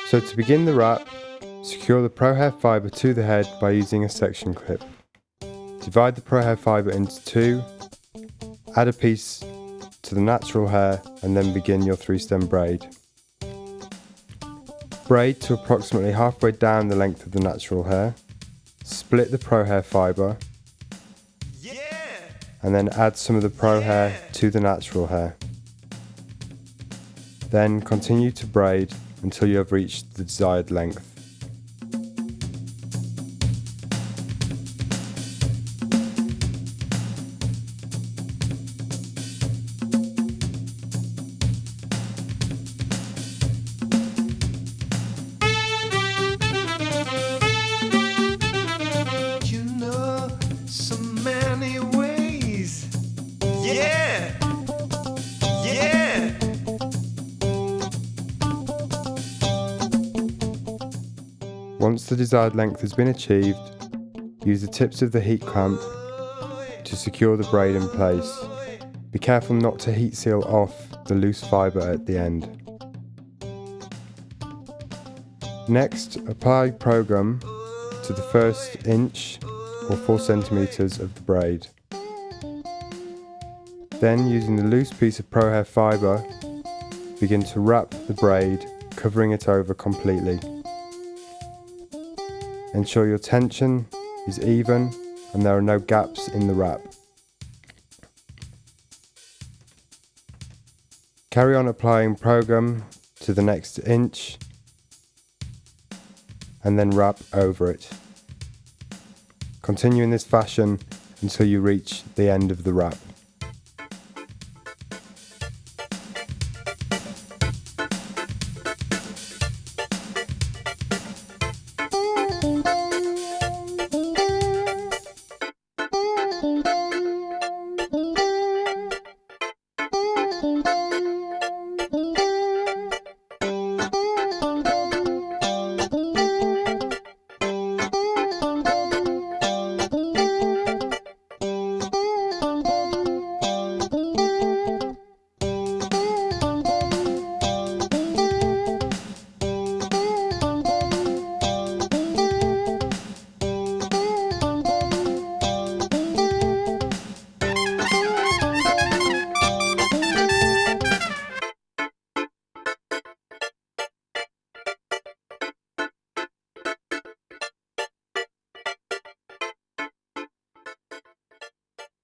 So to begin the wrap, secure the Prohair fibre to the head by using a section clip. Divide the Prohair fibre into two, add a piece to the natural hair and then begin your 3-stem braid. Braid to approximately halfway down the length of the natural hair, split the Prohair fibre and then add some of the Prohair to the natural hair. Then continue to braid until you have reached the desired length. You know so many ways. Yeah! Yeah! Once the desired length has been achieved, use the tips of the heat clamp to secure the braid in place. Be careful not to heat seal off the loose fibre at the end. Next, apply program to the first inch or 4 centimeters of the braid. Then, using the loose piece of Prohair fibre, begin to wrap the braid, covering it over completely. Ensure your tension is even and there are no gaps in the wrap. Carry on applying program to the next inch and then wrap over it. Continue in this fashion until you reach the end of the wrap.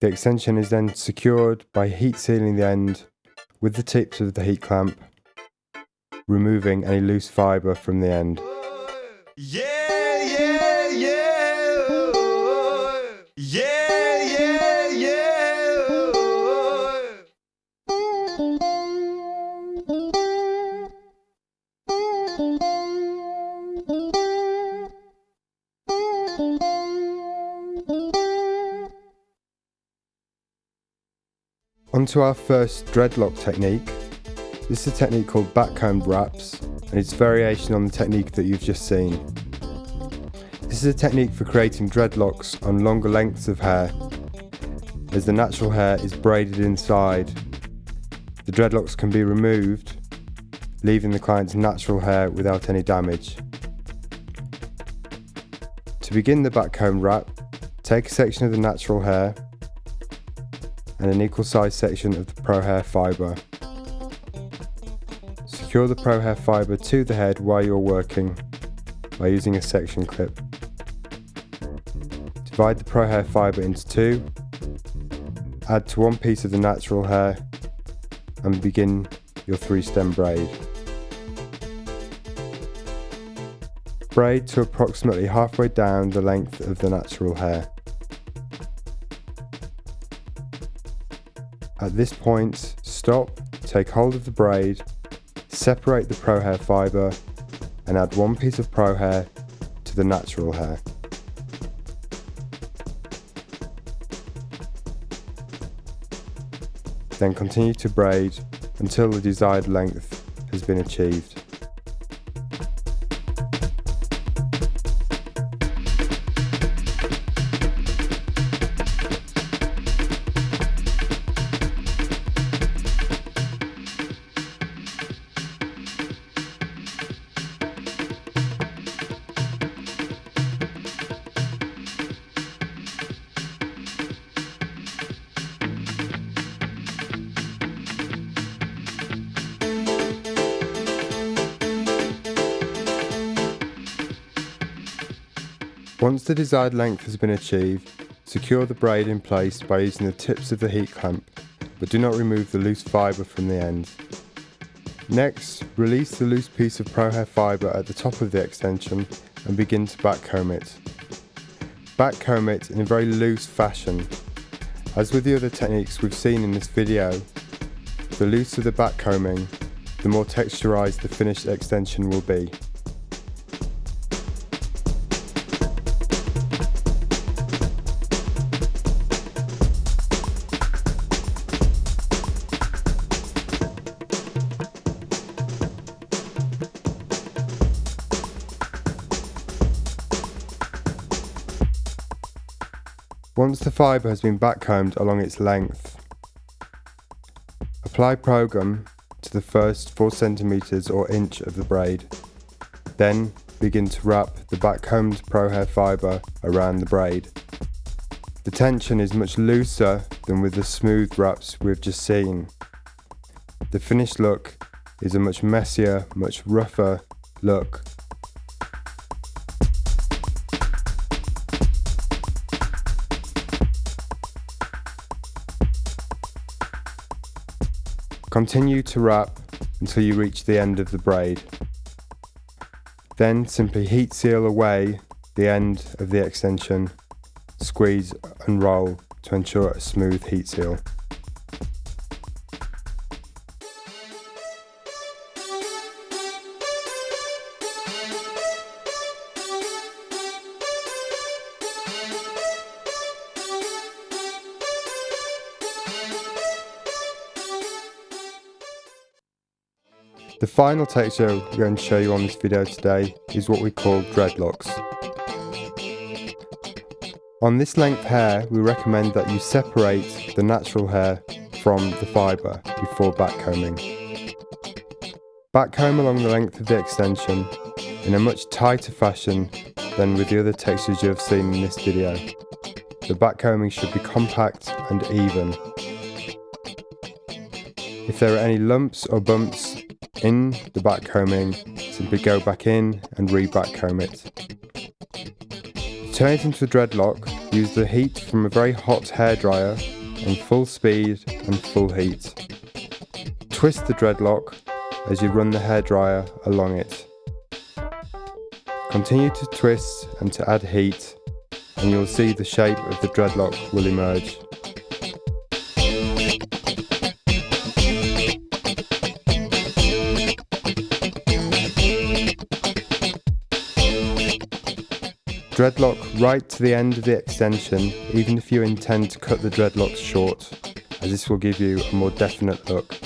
The extension is then secured by heat sealing the end with the tips of the heat clamp, removing any loose fibre from the end. Yeah, yeah, yeah. Yeah, yeah, yeah. Onto our first dreadlock technique. This is a technique called backcombed wraps, and it's a variation on the technique that you've just seen. This is a technique for creating dreadlocks on longer lengths of hair. As the natural hair is braided inside, the dreadlocks can be removed, leaving the client's natural hair without any damage. To begin the backcombed wrap, take a section of the natural hair and an equal size section of the Prohair fibre. Secure the Prohair fibre to the head while you're working by using a section clip. Divide the Prohair fibre into two, add to one piece of the natural hair and begin your 3-stem braid. Braid to approximately halfway down the length of the natural hair. At this point, stop, take hold of the braid, separate the Prohair fibre and add one piece of Prohair to the natural hair. Then continue to braid until the desired length has been achieved. Once the desired length has been achieved, secure the braid in place by using the tips of the heat clamp, but do not remove the loose fibre from the end. Next, release the loose piece of Prohair fibre at the top of the extension and begin to backcomb it. Backcomb it in a very loose fashion. As with the other techniques we've seen in this video, the looser the backcombing, the more texturized the finished extension will be. Once the fibre has been backcombed along its length, apply Pro-Gum to the first 4 cm or inch of the braid. Then begin to wrap the backcombed Prohair fibre around the braid. The tension is much looser than with the smooth wraps we've just seen. The finished look is a much messier, much rougher look. Continue to wrap until you reach the end of the braid. Then simply heat seal away the end of the extension, squeeze and roll to ensure a smooth heat seal. The final texture we're going to show you on this video today is what we call dreadlocks. On this length hair, we recommend that you separate the natural hair from the fibre before backcombing. Backcomb along the length of the extension in a much tighter fashion than with the other textures you have seen in this video. The backcombing should be compact and even. If there are any lumps or bumps in the backcombing, simply go back in and re-backcomb it. To turn it into a dreadlock, use the heat from a very hot hairdryer on full speed and full heat. Twist the dreadlock as you run the hairdryer along it. Continue to twist and to add heat, and you'll see the shape of the dreadlock will emerge. Dreadlock right to the end of the extension, even if you intend to cut the dreadlocks short, as this will give you a more definite look.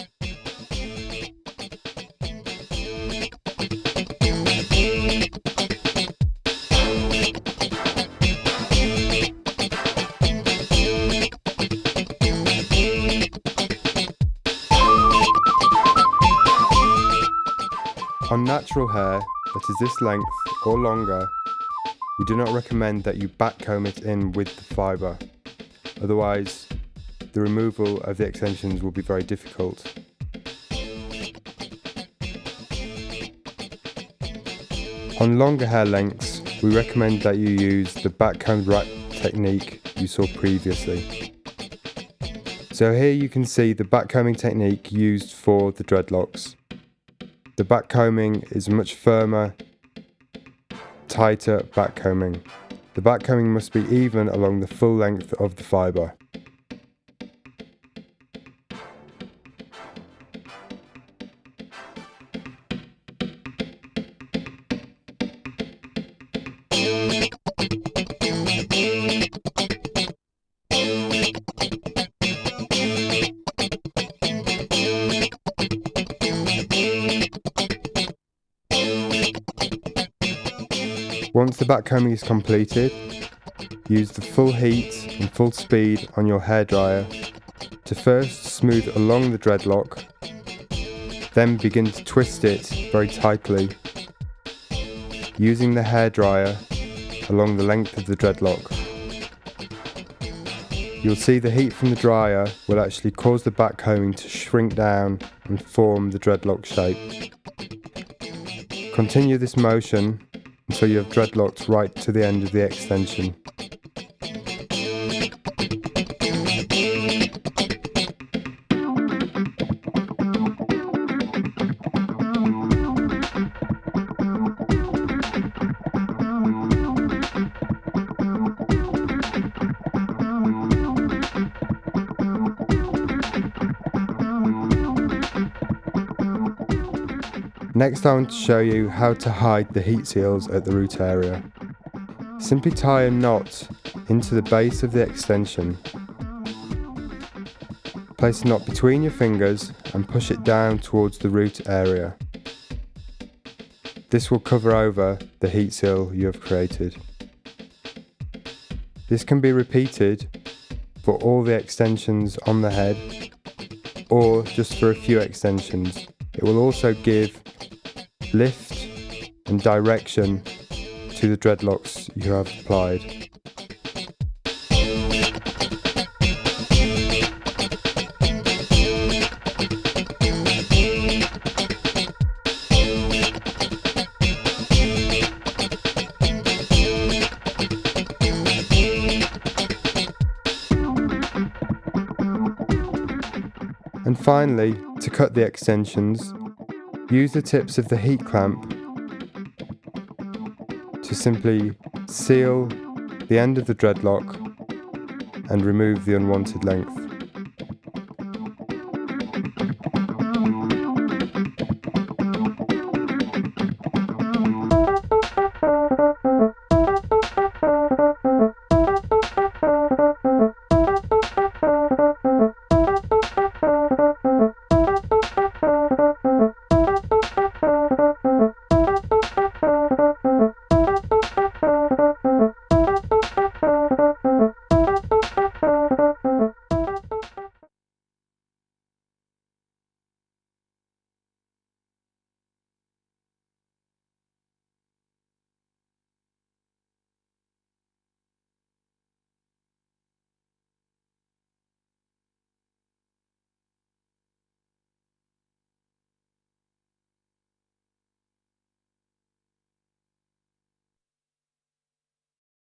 On natural hair that is this length or longer, we do not recommend that you backcomb it in with the fibre, otherwise the removal of the extensions will be very difficult. On longer hair lengths, we recommend that you use the backcombed wrap technique you saw previously. So here you can see the backcombing technique used for the dreadlocks. The backcombing is much firmer, tighter backcombing. The backcombing must be even along the full length of the fibre. Once the backcombing is completed, use the full heat and full speed on your hairdryer to first smooth along the dreadlock, then begin to twist it very tightly, using the hairdryer along the length of the dreadlock. You'll see the heat from the dryer will actually cause the backcombing to shrink down and form the dreadlock shape. Continue this motion until you have dreadlocks right to the end of the extension. Next, I want to show you how to hide the heat seals at the root area. Simply tie a knot into the base of the extension. Place the knot between your fingers and push it down towards the root area. This will cover over the heat seal you have created. This can be repeated for all the extensions on the head or just for a few extensions. It will also give lift and direction to the dreadlocks you have applied. And finally, to cut the extensions, use the tips of the heat clamp to simply seal the end of the dreadlock and remove the unwanted length.